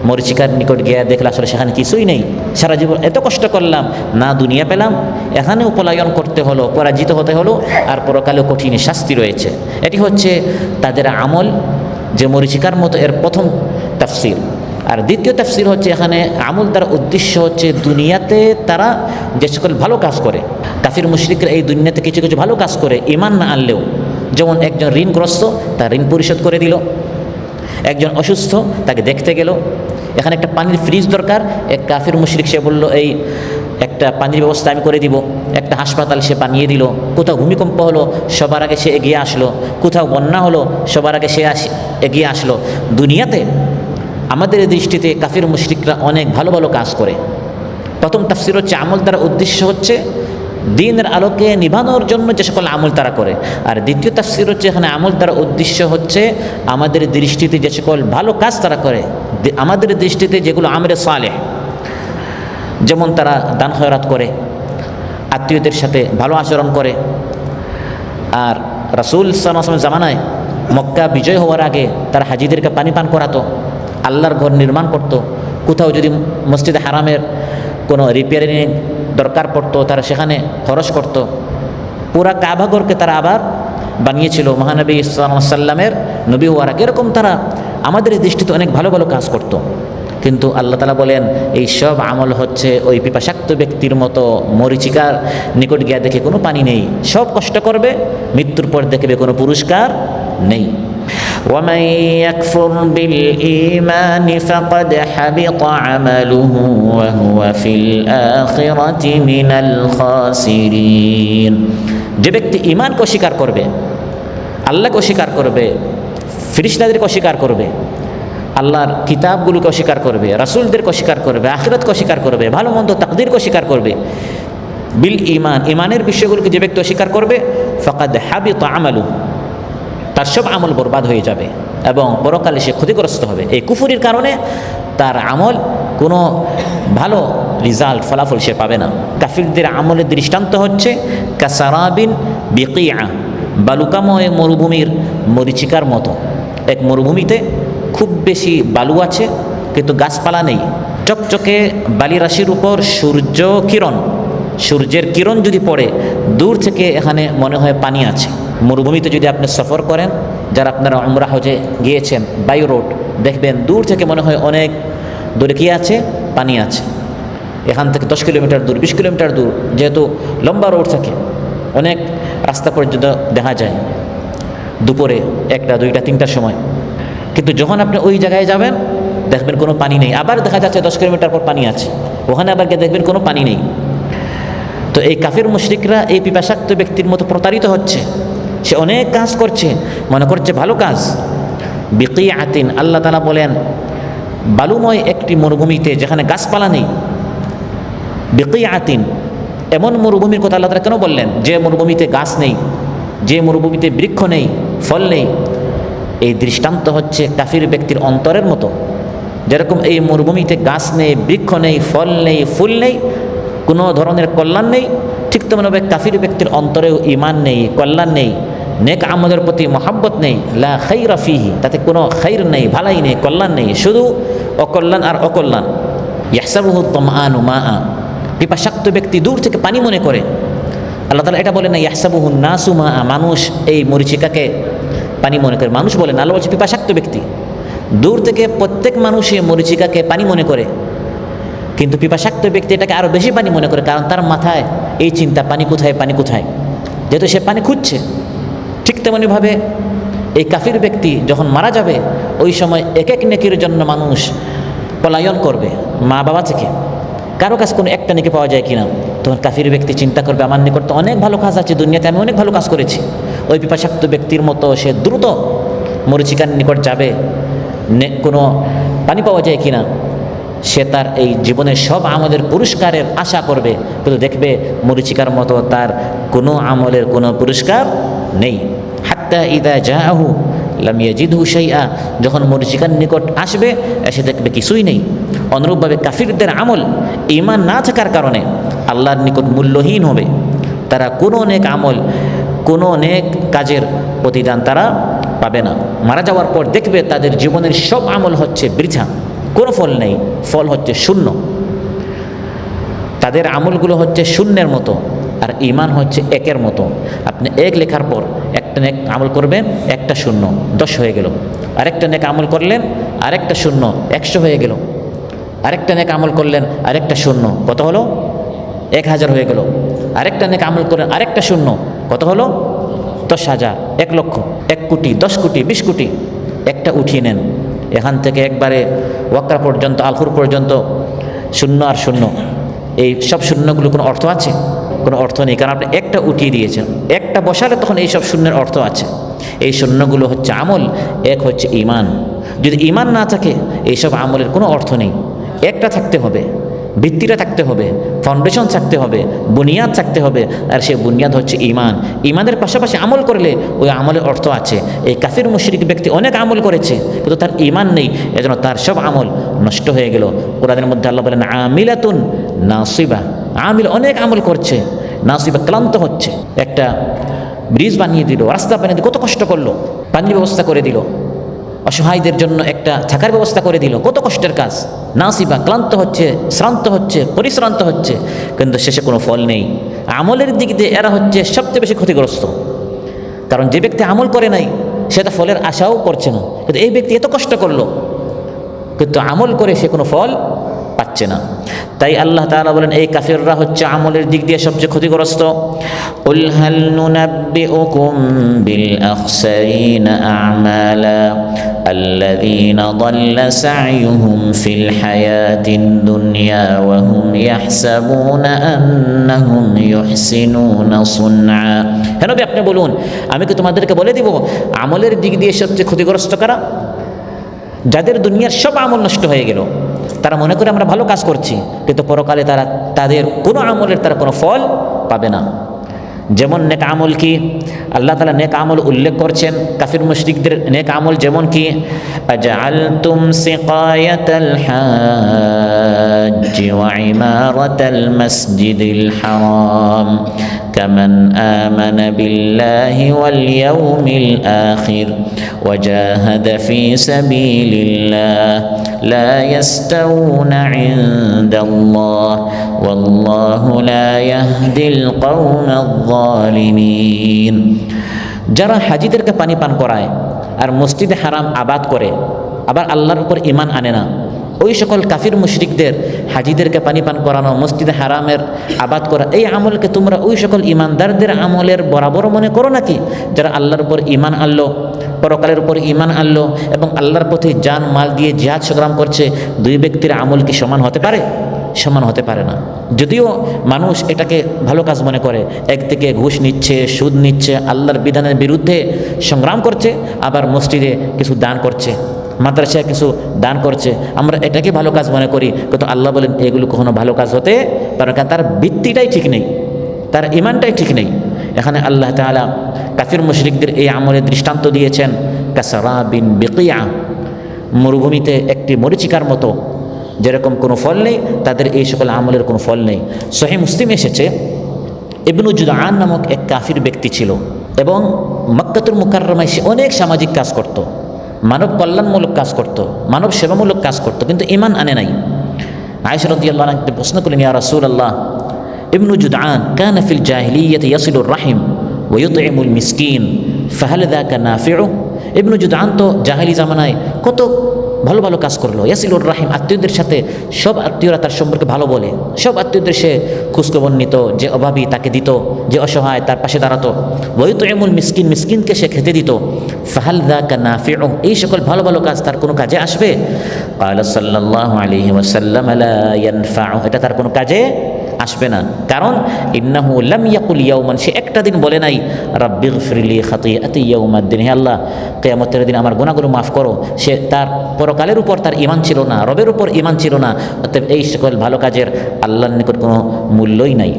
Speaker 1: মরীচিকার নিকট গিয়ে দেখলে আসলে সেখানে কিছুই নেই। সারা জীবন এত কষ্ট করলাম, না দুনিয়া পেলাম, এখানেও পলায়ন করতে হলো, পরাজিত হতে হলো, আর পরকালেও কঠিন শাস্তি রয়েছে। এটি হচ্ছে তাদের আমল, যে মরীচিকার মতো, এর প্রথম তাফসির। আর দ্বিতীয় তাফসির হচ্ছে এখানে আমল দ্বারা উদ্দেশ্য হচ্ছে দুনিয়াতে তারা যে সকল ভালো কাজ করে, কাফির মুশরিকরা এই দুনিয়াতে কিছু কিছু ভালো কাজ করে ঈমান না আনলেও। যেমন একজন ঋণগ্রস্ত, তার ঋণ পরিশোধ করে দিল, একজন অসুস্থ, তাকে দেখতে গেল, এখানে একটা পানির ফ্রিজ দরকার, এক কাফির মুশরিক সে বলল এই একটা পানির ব্যবস্থা আমি করে দিব, একটা হাসপাতাল সে বানিয়ে দিল, কোথাও ভূমিকম্প হলো সবার আগে সে এগিয়ে আসলো, কোথাও বন্যা হলো সবার আগে সে এগিয়ে আসলো। দুনিয়াতে আমাদের দৃষ্টিতে কাফির মুশরিকরা অনেক ভালো ভালো কাজ করে। প্রথম তাফসীর হচ্ছে আমল দ্বারা উদ্দেশ্য হচ্ছে দ্বীনের আলোকে নিভানোর জন্য যে সকল আমল তারা করে। আর দ্বিতীয় তাফসীর হচ্ছে এখানে আমল দ্বারা উদ্দেশ্য হচ্ছে আমাদের দৃষ্টিতে যে সকল ভালো কাজ তারা করে, আমাদের দৃষ্টিতে যেগুলো আমলে সালেহ, যেমন তারা দান খয়রাত করে, আত্মীয়দের সাথে ভালো আচরণ করে। আর রাসূল সাল্লাল্লাহু আলাইহি ওয়াসাল্লাম জামানায় মক্কা বিজয় হওয়ার আগে তারা হাজিদেরকে পানি পান করাতো, আল্লাহর ঘর নির্মাণ করত, কোথাও যদি মসজিদে হারামের কোনো রিপেয়ারিং দরকার পড়তো তারা সেখানে খরচ করত। পুরা কাবাঘরকে তারা আবার বানিয়েছিল মহানবী সাল্লাল্লাহু আলাইহি ওয়াসাল্লামের নবী হওয়ার আগে। এরকম তারা আমাদের দৃষ্টিতে অনেক ভালো ভালো কাজ করত। কিন্তু আল্লাহ তাআলা বলেন এই সব আমল হচ্ছে ওই পিপাসাক্ত ব্যক্তির মতো মরীচিকার নিকট গিয়া দেখে কোনো পানি নেই, সব কষ্ট করবে, মৃত্যুর পর দেখবে কোনো পুরস্কার নেই। ومن يكفر بالإيمان فقد حبط عمله وهو في الآخرة من الخاسرين। যে ব্যক্তি ঈমানকে অস্বীকার করবে, আল্লাহকে অস্বীকার করবে, ফেরেশতাদেরকে অস্বীকার করবে, আল্লাহর কিতাবগুলোকে অস্বীকার করবে, রাসূলদেরকে অস্বীকার করবে, আখিরাতকে অস্বীকার করবে, ভালো মন্দ তাকদীরকে অস্বীকার করবে, বিল ঈমান, ঈমানের বিষয়গুলোকে যে ব্যক্তি অস্বীকার করবে, ফাকাদ হাবিতা আমালুহু, তার সব আমল বরবাদ হয়ে যাবে এবং পরকালে সে ক্ষতিগ্রস্ত হবে। এই কুফরির কারণে তার আমল কোনো ভালো রেজাল্ট, ফলাফল সে পাবে না। কাফিরদের আমলের দৃষ্টান্ত হচ্ছে কাসারাবিন বিকিআ, বালুকাময় মরুভূমির মরিচিকার মতো। এক মরুভূমিতে খুব বেশি বালু আছে কিন্তু গাছপালা নেই, চকচকে বালিরাশির উপর সূর্যের কিরণ যদি পড়ে দূর থেকে এখানে মনে হয় পানি আছে। মরুভূমিতে যদি আপনি সফর করেন, যারা আপনারা উমরা হজে গিয়েছেন, বাই রোড দেখবেন দূর থেকে মনে হয় অনেক দূরে কী আছে, পানি আছে। এখান থেকে 10 কিলোমিটার দূর, 20 কিলোমিটার দূর, যেহেতু লম্বা রোড থাকে অনেক রাস্তা পর্যন্ত দেখা যায় দুপুরে 1টা, 2টা, 3টার সময়। কিন্তু যখন আপনি ওই জায়গায় যাবেন দেখবেন কোনো পানি নেই, আবার দেখা যাচ্ছে 10 কিলোমিটার পর পানি আছে, ওখানে আবার গিয়ে দেখবেন কোনো পানি নেই। তো এই কাফির মুশরিকরা এই পিপাসাক্ত ব্যক্তির মতো প্রতারিত হচ্ছে। সে অনেক কাজ করছে, মনে করছে ভালো কাজ। বিকিআতিন, আল্লাহ তাআলা বলেন বালুময় একটি মরুভূমিতে যেখানে গাছপালা নেই। বিকিআতিন, এমন মরুভূমির কথা আল্লাহ তাআলা কেন বললেন? যে মরুভূমিতে গাছ নেই, যে মরুভূমিতে বৃক্ষ নেই, ফল নেই। এই দৃষ্টান্ত হচ্ছে কাফির ব্যক্তির অন্তরের মতো। যেরকম এই মরুভূমিতে গাছ নেই, বৃক্ষ নেই, ফল নেই, ফুল নেই, কোনো ধরনের কল্যাণ নেই, ঠিক তেমনভাবে কাফির ব্যক্তির অন্তরেও ঈমান নেই, কল্যাণ নেই, নেক আমলের প্রতি মহাব্বত নেই। লা খাইরা ফিহি, তাতে কোনো খাইর নেই, ভালাই নেই, কল্যাণ নেই, শুধু অকল্যাণ আর অকল্যাণ। ইয়াহসাবুহু যামআনু মাআ, পিপাসাক্ত ব্যক্তি দূর থেকে পানি মনে করে। আল্লাহ তাআলা এটা বলে না ইয়াহসাবুহু নাসু মাআ, মানুষ এই মরিচিকাকে পানি মনে করে। মানুষ বলেন, আল্লাহ বলছে পিপাসাক্ত ব্যক্তি। দূর থেকে প্রত্যেক মানুষই মরিচিকাকে পানি মনে করে, কিন্তু পিপাসাক্ত ব্যক্তি এটাকে আরও বেশি পানি মনে করে, কারণ তার মাথায় এই চিন্তা পানি কোথায়, পানি কোথায়, যেহেতু সে পানি খুঁজছে। ঠিক তেমনিভাবে এই কাফির ব্যক্তি যখন মারা যাবে ওই সময় এক এক নেকির জন্য মানুষ পলায়ন করবে মা বাবা থেকে, কারো কাছে কোনো একটা নেকি পাওয়া যায় কিনা। তখন কাফির ব্যক্তি চিন্তা করবে আমার নিকট তো অনেক ভালো কাজ আছে, দুনিয়াতে আমি অনেক ভালো কাজ করেছি। ওই পিপাসাক্ত ব্যক্তির মতো সে দ্রুত মরিচিকার নিকট যাবে, কোনো পানি পাওয়া যায় কিনা। সে তার এই জীবনের সব আমলের পুরস্কারের আশা করবে, কিন্তু দেখবে মরিচিকার মতো তার কোনো আমলের কোনো পুরস্কার নেই। হাত্তা ইদা জাআহু লাম ইয়াজিদহু শাইআ, যখন মরিচিকার নিকট আসবে এসে দেখবে কিছুই নেই। অনুরূপভাবে কাফিরদের আমল ঈমান না থাকার কারণে আল্লাহর নিকট মূল্যহীন হবে। তারা কোনো নেক আমল, কোনো নেক কাজের প্রতিদান তারা পাবে না। মারা যাওয়ার পর দেখবে তাদের জীবনের সব আমল হচ্ছে বৃথা, কোনো ফল নেই, ফল হচ্ছে শূন্য। তাদের আমলগুলো হচ্ছে শূন্যের মতো, আর ঈমান হচ্ছে একের মতো। আপনি এক লেখার পর একটা নেক আমল করবেন, একটা শূন্য, 10 হয়ে গেল। আরেকটা নেক আমল করলেন, আরেকটা শূন্য, 100 হয়ে গেল। আরেকটা নেক আমল করলেন, আরেকটা শূন্য, কত হলো? 1000 হয়ে গেল। আরেকটা নেক আমল করলেন, আরেকটা শূন্য, কত হলো? 10,000, 1 লক্ষ, 1 কোটি, 10 কোটি, 20 কোটি। একটা উঠিয়ে নেন, এখান থেকে একবারে ওয়াক্রা পর্যন্ত, আলখুর পর্যন্ত শূন্য আর শূন্য। এই সব শূন্যগুলো কোনো অর্থ আছে? কোনো অর্থ নেই, কারণ আপনি একটা উঠিয়ে দিয়েছেন। একটা বসালে তখন এই সব শূন্যের অর্থ আছে। এই শূন্যগুলো হচ্ছে আমল, এক হচ্ছে ঈমান। যদি ঈমান না থাকে এইসব আমলের কোনো অর্থ নেই। একটা থাকতে হবে, ভিত্তিটা থাকতে হবে, ফাউন্ডেশন থাকতে হবে, বুনিয়াদ থাকতে হবে, আর সেই বুনিয়াদ হচ্ছে ঈমান। ঈমানের পাশাপাশি আমল করলে ওই আমলের অর্থ আছে। এই কাফির মুশরিক ব্যক্তি অনেক আমল করেছে কিন্তু তার ঈমান নেই, এজন্য তার সব আমল নষ্ট হয়ে গেল। কোরআনের মধ্যে আল্লাহ বলেন আমিলাতুন নাসিবা, আমিল অনেক আমল করছে, নাসিবা ক্লান্ত হচ্ছে। একটা ব্রিজ বানিয়ে দিল, রাস্তা বানিয়ে দিল, কত কষ্ট করলো, পানির ব্যবস্থা করে দিল, অসহায়দের জন্য একটা থাকার ব্যবস্থা করে দিল, কত কষ্টের কাজ। নাসিবা ক্লান্ত হচ্ছে, শ্রান্ত হচ্ছে, পরিশ্রান্ত হচ্ছে, কিন্তু শেষে কোনো ফল নেই। আমলের দিক দিয়ে এরা হচ্ছে সবচেয়ে বেশি ক্ষতিগ্রস্ত। কারণ যে ব্যক্তি আমল করে নাই সে তো ফলের আশাও করছে না, কিন্তু এই ব্যক্তি এত কষ্ট করলো কিন্তু আমল করে সে কোনো ফল পাচ্ছে না। তাই আল্লাহ তাআলা বলেন এই কাফিররা হচ্ছে আমলের দিক দিয়ে সবচেয়ে ক্ষতিগ্রস্ত। কুল হাল নুনাব্বিউকুম বিল আখসারিনা আমালা আল্লাযীনা দাল্লা সা'য়ুহুম ফিল হায়াতিদ দুনিয়া ওয়া হুম ইয়াহসাবুনা আন্নাহুম ইউহসিনুনা সুনআ। হে নবী আপনি বলুন, আমি কি তোমাদেরকে বলে দিব আমলের দিক দিয়ে সবচেয়ে ক্ষতিগ্রস্ত কারা? যাদের দুনিয়ার সব আমল নষ্ট হয়ে গেল, তারা মনে করে আমরা ভালো কাজ করছি, কিন্তু পরকালে তাদের কোনো আমলের তারা কোনো ফল পাবে না। যেমন নেক আমল কি আল্লাহ তাআলা নেক আমল উল্লেখ করছেন, কাফির মুশরিকদের নেক আমল যেমন কি আজআলতুম সিকায়াতাল হাজ্জি ওয়া ইমারাতাল মাসজিদিল হারাম কামান আমানা বিল্লাহি ওয়াল ইয়াউমিল আখির ওয়া জাহাদা ফি সাবিলিল্লাহ লা ইয়াস্তাউনা ইনদাল্লাহ ওয়াল্লাহু লা ইয়াহদিল কওমায যালিমিন। যারা হাজিদেরকে পানি পান করায় আর মসজিদে হারাম আবাদ করে আবার আল্লাহর উপর ঈমান আনে না, ওই সকল কাফির মুশরিকদের হাজিদেরকে পানি পান করানো, মসজিদে হারামের আবাদ করা, এই আমলকে তোমরা ওই সকল ঈমানদারদের আমলের বরাবর মনে করো নাকি? যারা আল্লাহর উপর ঈমান আনলো, পরকালের উপর ঈমান আনলো এবং আল্লাহর পথে জান মাল দিয়ে জিহাদ সংগ্রাম করছে, দুই ব্যক্তির আমল কি সমান হতে পারে? সমান হতে পারে না। যদিও মানুষ এটাকে ভালো কাজ মনে করে, একদিকে ঘুষ নিচ্ছে, সুদ নিচ্ছে, আল্লাহর বিধানের বিরুদ্ধে সংগ্রাম করছে, আবার মসজিদে কিছু দান করছে, মাদ্রাসায় কিছু দান করছে, আমরা এটাকে ভালো কাজ মনে করি, কিন্তু আল্লাহ বলেন এগুলো কখনো ভালো কাজ হতে পারে, কারণ তার ভিত্তিটাই ঠিক নেই, তার ঈমানটাই ঠিক নেই। এখানে আল্লাহ তাআলা কাফির মুশরিকদের এই আমলের দৃষ্টান্ত দিয়েছেন কাসারাবিন বিকিয়া, মরুভূমিতে একটি মরিচিকার মতো, যেরকম কোনো ফল নেই, তাদের এই সকল আমলের কোনো ফল নেই। সহিহ মুসলিমে এসেছে ইবনু জুদআন নামক এক কাফির ব্যক্তি ছিল এবং মক্কাতুল মুকাররমায় সে অনেক সামাজিক কাজ করত, মানব কল্যাণমূলক কাজ করত, মানব সেবামূলক কাজ করত, কিন্তু ঈমান আনে নাই। আয়েশা রাদিয়াল্লাহু আনহা প্রশ্ন করলেন, ইয়া রাসূলুল্লাহ, ইবনু জুদআন কানা ফিল জাহিলিয়াতি ইয়াসিলুর রাহিম ওয়া ইউতঈমুল মিসকিন ফাহাল যাকা নাফিউ? ইবনু জুদআন তো জাহিলি জামানায় কত ভালো ভালো কাজ করলো, ইয়াসিলুর রাহিম, আত্মীয়দের সাথে সব আত্মীয়রা তার সম্পর্কে ভালো বলে, সব আত্মীয়দের সে খোঁজখবর নিত, যে অভাবী তাকে দিত, যে অসহায় তার পাশে দাঁড়াতো, ওয়ায়ুতঈমুল মিসকিন, মিসকিনকে সে খেতে দিত। ফাহাল যাকা নাফিউ? এই সকল ভালো ভালো কাজ তার কোনো কাজে আসবে? ক্বালা সাল্লাল্লাহু আলাইহি ওয়াসাল্লাম লা ইয়ানফাউ, এটা তার কোনো কাজে আসবে না। কারণ ইন্নাহু লাম ইয়াকুল ইয়াওমান, সে একটা দিন বলে নাই রাব্বিগফিরলি খাতিআতি ইয়াউমাদ্দিন, হে আল্লাহ কিয়ামতের দিন আমার গুনাহগুলো মাফ করো। সে তার পরকালের উপর তার ঈমান ছিল না, রবের উপর ঈমান ছিল না, অতএব এই সকল ভালো কাজের আল্লাহর নিকট কোনো মূল্যই নাই।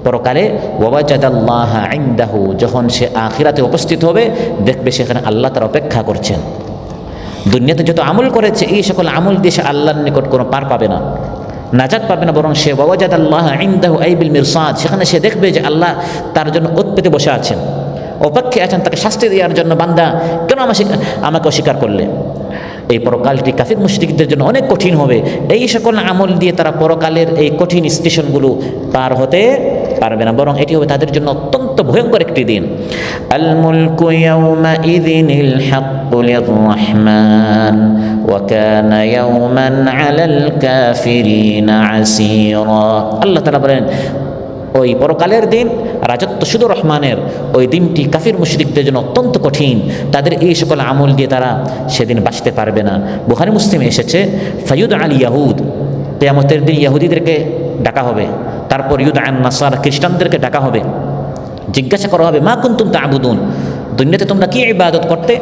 Speaker 1: পরকালে ওয়াজাদাল্লাহা ইনদাহু, যখন সে আখিরাতে উপস্থিত হবে দেখবে সেখানে আল্লাহ তার অপেক্ষা করছেন। দুনিয়াতে যত আমল করেছে এই সকল আমল দিয়ে সে আল্লাহর নিকট কোনো পার পাবে না, নাজাত পাবে না, বরং সে ওয়াজাদাল্লাহা ইনদাহু আই বিল মিরসাদ, সেখানে সে দেখবে যে আল্লাহ তার জন্য ওত পেতে বসে আছেন। অপেক্ষে আছেন তাকে শাস্তি দেওয়ার জন্য, বান্দা কেন আমাকে অস্বীকার করলে। এই পরকালটি কাফির মুশরিকদের জন্য অনেক কঠিন হবে। এই সকল আমল দিয়ে তারা পরকালের এই কঠিন স্টেশনগুলো পার হতে পারবে না, বরং এটি হবে তাদের জন্য অত্যন্ত ভয়ঙ্কর একটি দিন। আল মুলকু ইয়াউমাইযিনিল হাক্কু লির-রাহমান ওয়া কানা ইয়াওমান আলাল কাফিরিনা আসীরা। আল্লাহ তাআলা বলেন ওই পরকালের দিন রাজত্ব শুধু রহমানের, ওই দিনটি কাফির মুশরিকদের জন্য অত্যন্ত কঠিন। তাদের এই সকল আমল দিয়ে তারা সেদিন বাঁচতে পারবে না। বুখারী মুসলিমে এসেছে ফায়ুদ আল ইয়াহুদ, কিয়ামতের দিন ইহুদিদেরকে ডাকা হবে, তারপর ইউদ আন নাসারা খ্রিস্টানদেরকে ডাকা হবে, জিজ্ঞাসা করা হবে মা কুনতুম তা'বুদুন, দুনিয়াতে তোমরা কি ইবাদত করতে?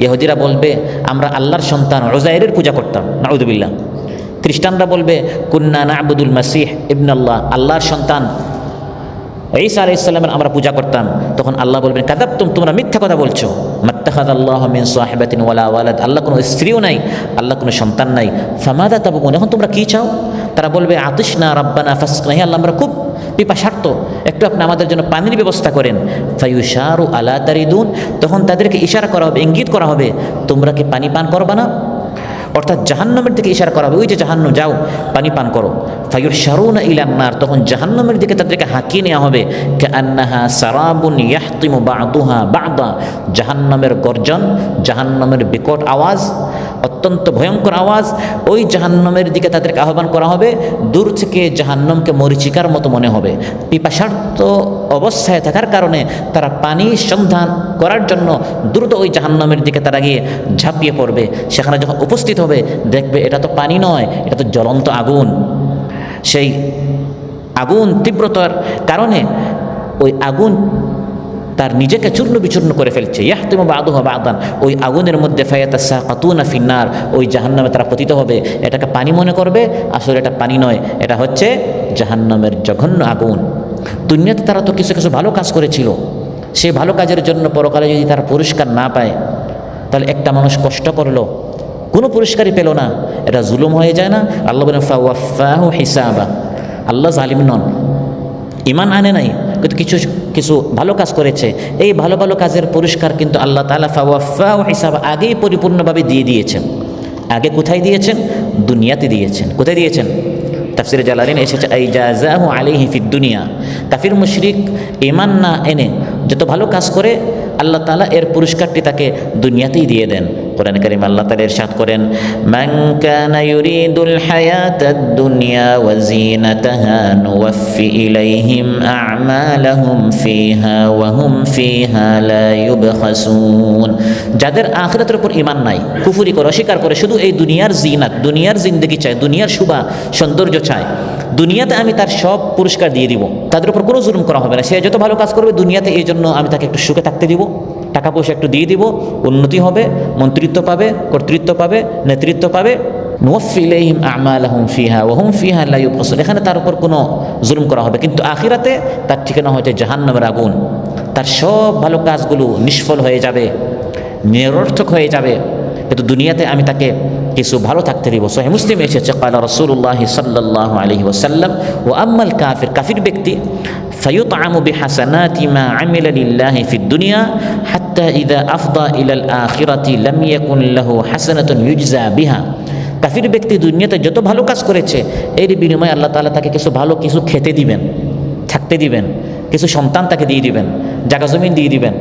Speaker 1: ইহুদিরা বলবে আমরা আল্লাহর সন্তান উযায়রের পূজা করতাম, নাউযুবিল্লাহ। খ্রিস্টানরা বলবে কুন্না না'বুদুল মাসীহ ইবনাল্লাহ, আল্লাহর সন্তান ঈসা আলাইহিস সালামের আমরা পূজা করতাম। তখন আল্লাহ বলবেন কাযাবতুম, তোমরা মিথ্যা কথা বলছো। মাত্তাখাযাল্লাহু মিন সাহিবাতিন ওয়ালা ওয়ালাদ, আল্লাহ কোনো স্ত্রীও নাই, আল্লাহ কোনো সন্তান নাই। ফামাযা তাবগুন, এখন তোমরা কি চাও? তারা বলবে আতিশনা রাব্বানা ফাসকিনা, হে আল্লাহ আমরা খুব পিপাসার্ত, একটু আপনি আমাদের জন্য পানির ব্যবস্থা করেন। ফায়ুশারু আলা তারিদুন, তখন তাদেরকে ইশারা করা হবে, ইঙ্গিত করা হবে তোমরা কি পানি পান করবা না? অর্থাৎ জাহান্নামের দিকে ইশারা করা হবে, ওই যে জাহান্নাম, যাও পানি পান করো। ফায়ুশারুনা ইলান নার, তখন জাহান্নামের দিকে তাদেরকে হাঁকিয়ে নেওয়া হবে। কাআন্নাহা সারাবুন ইয়াহতিমু বা'দুহা বা'দা, জাহান্নামের গর্জন, জাহান্নামের বিকট আওয়াজ, অত্যন্ত ভয়ঙ্কর আওয়াজ, ওই জাহান্নামের দিকে তাদেরকে আহ্বান করা হবে। দূর থেকে জাহান্নামকে মরীচিকার মতো মনে হবে। পিপাসার্ত অবস্থায় থাকার কারণে তারা পানির সন্ধান করার জন্য দ্রুত ওই জাহান্নামের দিকে তারা গিয়ে ঝাঁপিয়ে পড়বে। সেখানে যখন উপস্থিত হবে দেখবে এটা তো পানি নয়, এটা তো জ্বলন্ত আগুন। সেই আগুন তীব্রতার কারণে ওই আগুন তার নিজেকে চূর্ণ বিচূর্ণ করে ফেলছে। ইয়াহতিমু বা'দুহা বা'দান, ওই আগুনের মধ্যে ফায়াতাসাকাতুনা ফিন্নার, ওই জাহান্নামে তারা পতিত হবে। এটাকে পানি মনে করবে, আসলে এটা পানি নয়, এটা হচ্ছে জাহান্নামের জঘন্য আগুন। দুনিয়াতে তারা তো কিছু কিছু ভালো কাজ করেছিল, সেই ভালো কাজের জন্য পরকালে যদি তারা পুরস্কার না পায়, তাহলে একটা মানুষ কষ্ট করলো কোনো পুরস্কারই পেল না, এটা জুলুম হয়ে যায় না? আল্লাহ বলেন ফাওয়াফাহু হিসাবা, আল্লাহ জালিম নন, ঈমান আনে নাই কিন্তু কিছু কিছু ভালো কাজ করেছে, এই ভালো ভালো কাজের পুরস্কার কিন্তু আল্লাহ তাআলা ফাওয়াফাহু হিসাবা আগেই পরিপূর্ণভাবে দিয়ে দিয়েছেন। আগে কোথায় দিয়েছেন? দুনিয়াতে দিয়েছেন। কোথায় দিয়েছেন? তাফসিরে জালালাইন এসেছে আই জাযাহু আলাইহি ফিদ দুনিয়া। কাফির মুশরিক ঈমান না এনে যত ভালো কাজ করে আল্লাহ তাআলা এর পুরস্কারটি তাকে দুনিয়াতেই দিয়ে দেন। কোরআনে কারীমে আল্লাহ তাআলা ইরশাদ করেন মান কানা ইউরিদুল হায়াতাদ দুনিয়া ওয়া যিনাতাহা নুওয়াফি ইলাইহিম আ'মালাহুম ফিহা ওয়া হুম ফিহা লা ইউবখাসুন। যাদের আখিরাতের উপর ঈমান নাই, কুফরি করে, অস্বীকার করে, শুধু এই দুনিয়ার জিনাত, দুনিয়ার জিন্দেগি চায়, দুনিয়ার শোভা সৌন্দর্য চায়, দুনিয়াতে আমি তার সব পুরস্কার দিয়ে দিব, তাদের উপর কোনো জুলুম করা হবে না। সে যত ভালো কাজ করবে দুনিয়াতে, এই জন্য আমি তাকে একটু সুখে থাকতে দিব, টাকা পয়সা একটু দিয়ে দিব, উন্নতি হবে, মন্ত্রিত্ব পাবে, কর্তৃত্ব পাবে, নেতৃত্ব পাবে। নুওয়াফি ইলাইহিম আ'মালাহুম ফিহা ওয়া হুম ফিহা লা ইউবখাসুন, এখানে তার উপর কোনো জুলুম করা হবে। কিন্তু আখিরাতে তার ঠিকানা হচ্ছে জাহান্নামের আগুন। তার সব ভালো কাজগুলো নিষ্ফল হয়ে যাবে, নিরর্থক হয়ে যাবে, কিন্তু দুনিয়াতে আমি তাকে কিছু ভালো থাকতে দিব। সহিহ মুসলিমে এসেছে ক্বালা রাসূলুল্লাহ সাল্লাল্লাহু আলাইহি ওয়াসাল্লাম ওয়া আম্মাল কাফির, কাফির ব্যক্তি ফায়ুতআমু বিহাসানাতি মা আমিলা লিল্লাহি ফিদ দুনিয়া হাত্তা ইযা আফদা ইলাল আখিরাতি লাম ইয়াকুন লাহু হাসানাতুন ইউজজা বিহা। কাফির ব্যক্তি দুনিয়াতে যত ভালো কাজ করেছে এর বিনিময়ে আল্লাহ তাআলা তাকে কিছু ভালো কিছু খেতে দিবেন, থাকতে দিবেন, কিছু সন্তান তাকে দিয়ে দিবেন, জায়গা জমিন দিয়ে দিবেন,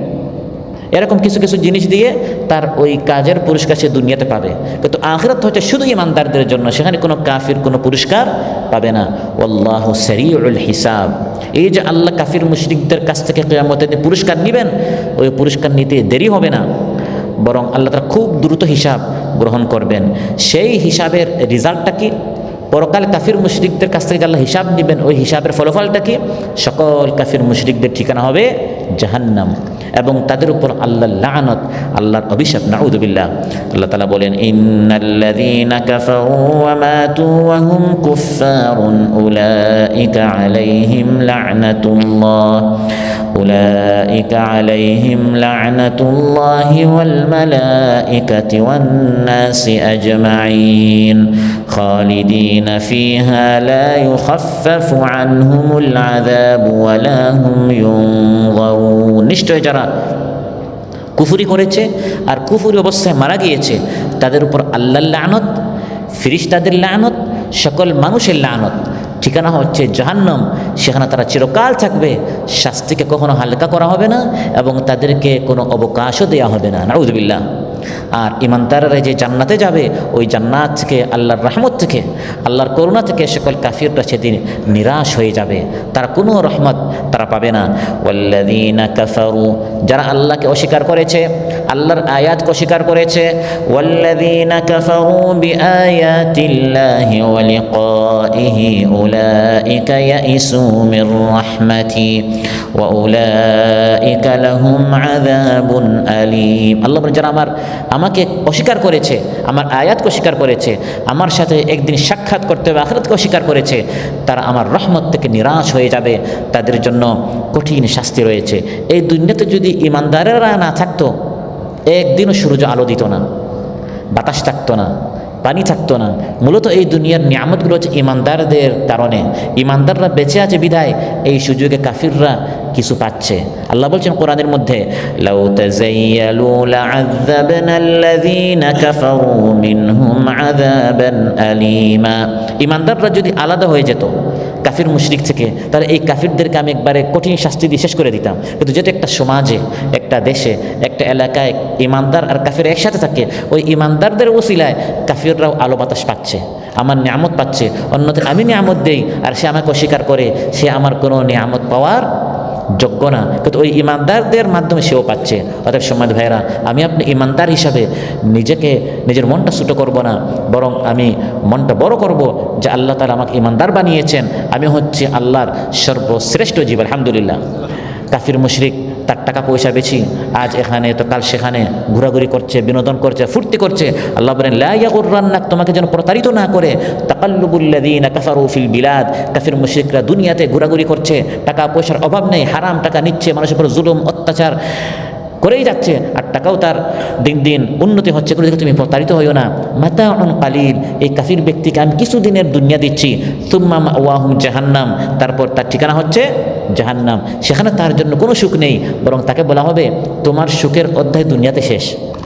Speaker 1: এরকম কিছু কিছু জিনিস দিয়ে তার ওই কাজের পুরস্কার সে দুনিয়াতে পাবে। কিন্তু আখিরাত হচ্ছে শুধু ঈমানদারদের জন্য, সেখানে কোনো কাফির কোনো পুরস্কার পাবে না। আল্লাহু সারিউল হিসাব। এই যে আল্লাহ কাফির মুশরিকদের কাছ থেকে কিয়ামতের দিন পুরস্কার নেবেন, ওই পুরস্কার নিতে দেরি হবে না, বরং আল্লাহ তাআলা খুব দ্রুত হিসাব গ্রহণ করবেন। সেই হিসাবের রেজাল্টটা কি? পরকাল কাফির মুশরিকদের কাছ থেকে আল্লাহ হিসাব নেবেন, ওই হিসাবের ফলাফলটা কি? সকল কাফির মুশরিকদের ঠিকানা হবে জাহান্নাম, এবং তাদের উপর আল্লাহর লানত, আল্লাহর অভিশাপ, নাউযুবিল্লাহ। আল্লাহ তাআলা বলেন ইন্নাল্লাযীনা কাফারু ওয়া মাতু ওয়া হুম কুফফারুন উলাইকা আলাইহিম লা'নাতুল্লাহ উলাইকা আলাইহিম লা'নাতুল্লাহি ওয়াল মালাইকাতি ওয়ান নাসি আজমাইন খালিদিনা ফিহা লা ইউখাফফাফু আনহুমুল আযাবু ওয়া লা হুম ইউনযারুন। নিশ্চয় যারা কুফরি করেছে আর কুফরি অবস্থায় মারা গিয়েছে, তাদের উপর আল্লাহর লানত, ফিরিস্তাদের লানত, সকল মানুষের লানত। ঠিকানা হচ্ছে জাহান্নাম, সেখানে তারা চিরকাল থাকবে, শাস্তিকে কখনো হালকা করা হবে না এবং তাদেরকে কোনো অবকাশও দেওয়া হবে না, নাউযুবিল্লাহ। আর ইমানদাররা যে জান্নাতে যাবে, ওই জান্নাত থেকে, আল্লাহর রহমত থেকে, আল্লাহর করুণা থেকে সকল কাফিররা সেদিন নিরাশ হয়ে যাবে, তারা কোনো রহমত তারা পাবে না। ওয়াল্লাযীনা কাফারু, যারা আল্লাহকে অস্বীকার করেছে, আল্লাহর আয়াতকে অস্বীকার করেছে, ওয়াল্লাযীনা কাফারু বিআয়াতিল্লাহি ওয়া লিকাইহি উলাইকা ইয়াইসু মির রাহমাতি ওয়া উলাইকা লাহুম আযাবুন আলীম। আল্লাহ বলেন, যারা আমাকে অস্বীকার করেছে, আমার আয়াতকে অস্বীকার করেছে, আমার সাথে একদিন সাক্ষাৎ করতে হবে আখিরাতকে অস্বীকার করেছে, তারা আমার রহমত থেকে নিরাশ হয়ে যাবে, তাদের জন্য কঠিন শাস্তি রয়েছে। এই দুনিয়াতে যদি ইমানদারেরা না থাকতো, একদিনও সূর্য আলো দিত না, বাতাস থাকতো না, পানি থাকতো না। মূলত এই দুনিয়ার নিয়ামতগুলো হচ্ছে ইমানদারদের কারণে, ইমানদাররা বেঁচে আছে বিধায় এই সুযোগে কাফিররা কিছু পাচ্ছে। আল্লাহ বলছেন কোরআনের মধ্যে, লাউ তাযায়্যালু লা'আযাবনাল্লাযীনা কাফারু মিনহুম আযাবান আলীমা। ইমানদাররা যদি আলাদা হয়ে যেত কাফির মুশরিক থেকে, তাহলে এই কাফিরদেরকে আমি একবারে কঠিন শাস্তি দিয়ে শেষ করে দিতাম। কিন্তু যেটা একটা সমাজে, একটা দেশে, একটা এলাকায় ইমানদার আর কাফির একসাথে থাকে, ওই ইমানদারদের ওসিলায় কাফিররাও আলো বাতাস পাচ্ছে, আমার নিয়ামত পাচ্ছে। অন্যদিকে আমি নিয়ামত দেই আর সে আমাকে অস্বীকার করে, সে আমার কোনো নিয়ামত পাওয়ার যোগ্য না, কিন্তু ওই ইমানদারদের মাধ্যমে সেও পাচ্ছে। অতএব সম্মানিত ভাইয়েরা, আমি আপনি ইমানদার হিসাবে নিজের মনটা ছোটো করব না, বরং আমি মনটা বড় করব যে আল্লাহ তাআলা আমাকে ইমানদার বানিয়েছেন, আমি হচ্ছে আল্লাহর সর্বশ্রেষ্ঠ জীব। আলহামদুলিল্লাহ। কাফির মুশরিক তার টাকা পয়সা বেশি, আজ এখানে তো কাল সেখানে ঘোরাঘুরি করছে, বিনোদন করছে, ফুর্তি করছে। আল্লাহ বলেন, লা ইয়াগুররান্নাক, তোমাকে যেন প্রতারিত না করে, তাকাল্লুবুল্লাযীনা কাফারু ফিল বিলাদ। কাফির মুশরিকরা দুনিয়াতে ঘোরাঘুরি করছে, টাকা পয়সার অভাব নেই, হারাম টাকা নিচ্ছে, মানুষের উপর জুলুম অত্যাচার করেই যাচ্ছে, আর টাকাও তার দিন দিন উন্নতি হচ্ছে। করে দেখে তুমি প্রতারিত হইও না। মাতাউন কালিল, এই কাফির ব্যক্তিকে আমি কিছুদিনের দুনিয়া দিচ্ছি, সুম্মা মাওয়াহুম জাহান্নাম, তারপর তার ঠিকানা হচ্ছে জাহান্নাম, সেখানে তার জন্য কোনো সুখ নেই, বরং তাকে বলা হবে তোমার সুখের অধ্যায় দুনিয়াতে শেষ।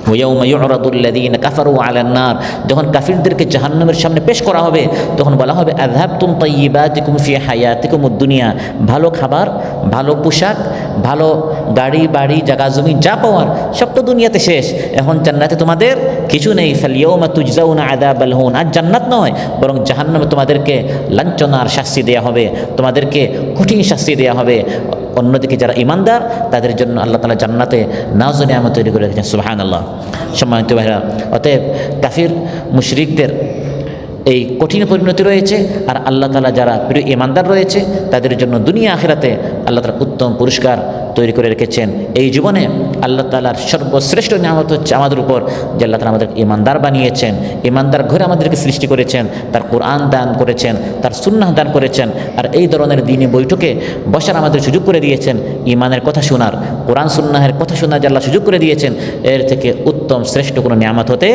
Speaker 1: ওয়াউমা ইউরাদুল্লাযীনা কাফারু আলান নার, যখন কাফিরদেরকে জাহান্নামের সামনে পেশ করা হবে, তখন বলা হবে আযহাবতুম তাইয়্যিবাতিকুম ফি হায়াতিকুমুদ দুনিয়া, ভালো খাবার, ভালো পোশাক, ভালো গাড়ি বাড়ি জায়গা জমি যা পাওয়ার সব তো দুনিয়াতে শেষ, এখন জান্নাতে তোমাদের কিছু নেই। ফালইয়াউমা তুজজাউনা আযাবাল হুন, আর জান্নাত নয় বরং জাহান্নামে তোমাদেরকে লাঞ্ছনার শাস্তি দেওয়া হবে, তোমাদেরকে কঠিন শাস্তি দেওয়া হবে। অন্যদিকে যারা ইমানদার, তাদের জন্য আল্লাহ তাআলা জান্নাতে নাজ ও নিয়ামত তৈরি করে রেখেছেন। সুবহানাল্লাহ। সম্মানিত ভাইরা, অতএব কাফির মুশরিকদের এই কঠিন পরিণতি রয়েছে, আর আল্লাহ তাআলা যারা প্রিয় ইমানদার রয়েছে তাদের জন্য দুনিয়া আখিরাতে আল্লাহ তাআলা উত্তম পুরস্কার তৈরি করে রেখেছেন। এই জীবনে আল্লাহ তাআলার সর্বশ্রেষ্ঠ নিয়ামত হচ্ছে আমাদের উপর যে আল্লাহ তাআলা আমাদেরকে ইমানদার বানিয়েছেন, ইমানদার ঘরে আমাদেরকে সৃষ্টি করেছেন, তার কোরআন দান করেছেন, তার সুন্নাহ দান করেছেন, আর এই ধরনের দ্বীনি বৈঠকে বসার আমাদের সুযোগ করে দিয়েছেন, ইমানের কথা শোনার, কোরআন সুন্নাহের কথা শোনার যে আল্লাহ সুযোগ করে দিয়েছেন, এর থেকে উত্তম শ্রেষ্ঠ কোনো নিয়ামত হতে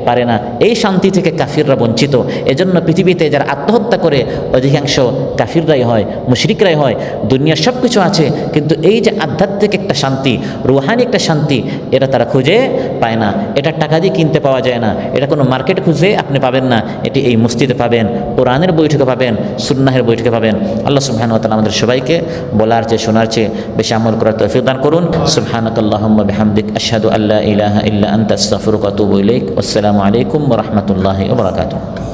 Speaker 1: পারে না। এই শান্তি থেকে কাফিররা বঞ্চিত। এজন্য পৃথিবীতে যারা আত্মহত্যা করে অধিকাংশ কাফিররাই হয়, মুশরিকরাই হয়। দুনিয়ার সব কিছু আছে, কিন্তু এই যে আধ্যাত্মিক একটা শান্তি, রুহানি একটা শান্তি, এটা তারা খুঁজে পায় না। এটা টাকা দিয়ে কিনতে পাওয়া যায় না, এটা কোনো মার্কেট খুঁজে আপনি পাবেন না। এটি এই মসজিদে পাবেন, কোরআনের বৈঠকে পাবেন, সুন্নাহের বৈঠকে পাবেন। আল্লাহ সুবহানাহু ওয়া তাআলা আমাদের সবাইকে বলার চেয়ে শোনার চেয়ে বেশি আমল করার তৌফিক দান করুন। সুবহানাকাল্লাহুম্মা বিহামদিক, আশহাদু আল্লা ইলাহা ইল্লা আনতা, আস্তাগফিরুকা ওয়া আতুবু ইলাইক। আসসালামু আলাইকুম ওয়া রাহমাতুল্লাহি ওয়া বারাকাতুহু।